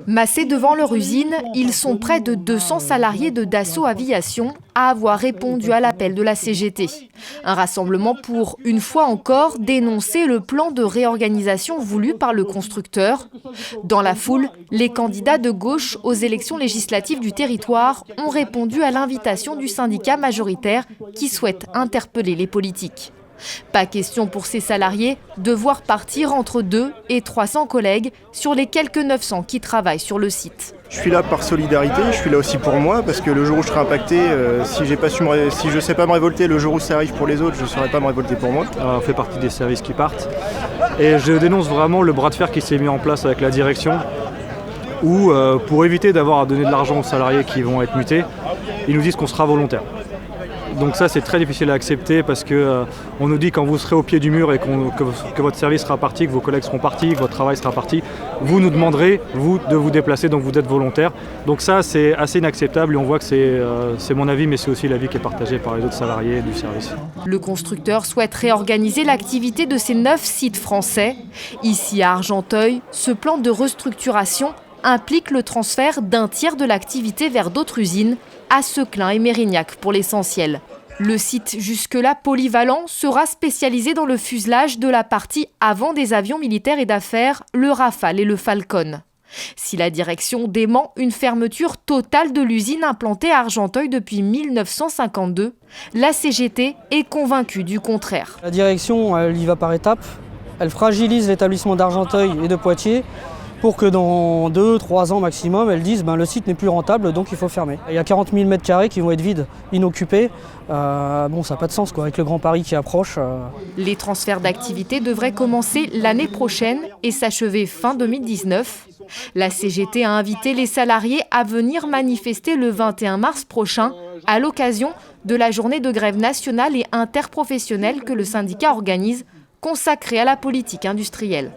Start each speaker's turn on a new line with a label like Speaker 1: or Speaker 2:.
Speaker 1: Massés devant leur usine, ils sont près de 200 salariés de Dassault Aviation à avoir répondu à l'appel de la CGT. Un rassemblement pour, une fois encore, dénoncer le plan de réorganisation voulu par le constructeur. Dans la foule, les candidats de gauche aux élections législatives du territoire ont répondu à l'invitation du syndicat majoritaire qui souhaite interpeller les politiques. Pas question pour ces salariés de voir partir entre 200 et 300 collègues sur les quelques 900 qui travaillent sur le site.
Speaker 2: Je suis là par solidarité, je suis là aussi pour moi, parce que le jour où je serai impacté, si je ne sais pas me révolter, le jour où ça arrive pour les autres, je ne saurais pas me révolter pour moi.
Speaker 3: On fait partie des services qui partent. Et je dénonce vraiment le bras de fer qui s'est mis en place avec la direction, où pour éviter d'avoir à donner de l'argent aux salariés qui vont être mutés, ils nous disent qu'on sera volontaire. Donc ça c'est très difficile à accepter parce qu'on nous dit quand vous serez au pied du mur et que votre service sera parti, que vos collègues seront partis, que votre travail sera parti, vous nous demanderez, vous, de vous déplacer, donc vous êtes volontaire. Donc ça c'est assez inacceptable et on voit que c'est mon avis mais c'est aussi l'avis qui est partagé par les autres salariés du service.
Speaker 1: Le constructeur souhaite réorganiser l'activité de ses 9 sites français. Ici à Argenteuil, ce plan de restructuration implique le transfert d'un tiers de l'activité vers d'autres usines, à Seclin et Mérignac pour l'essentiel. Le site jusque-là polyvalent sera spécialisé dans le fuselage de la partie avant des avions militaires et d'affaires, le Rafale et le Falcon. Si la direction dément une fermeture totale de l'usine implantée à Argenteuil depuis 1952, la CGT est convaincue du contraire.
Speaker 4: La direction, elle y va par étapes. Elle fragilise l'établissement d'Argenteuil et de Poitiers pour que dans 2-3 ans maximum, elles disent le site n'est plus rentable, donc il faut fermer. Il y a 40 000 m² qui vont être vides, inoccupés. Ça n'a pas de sens avec le Grand Paris qui approche.
Speaker 1: Les transferts d'activité devraient commencer l'année prochaine et s'achever fin 2019. La CGT a invité les salariés à venir manifester le 21 mars prochain à l'occasion de la journée de grève nationale et interprofessionnelle que le syndicat organise, consacrée à la politique industrielle.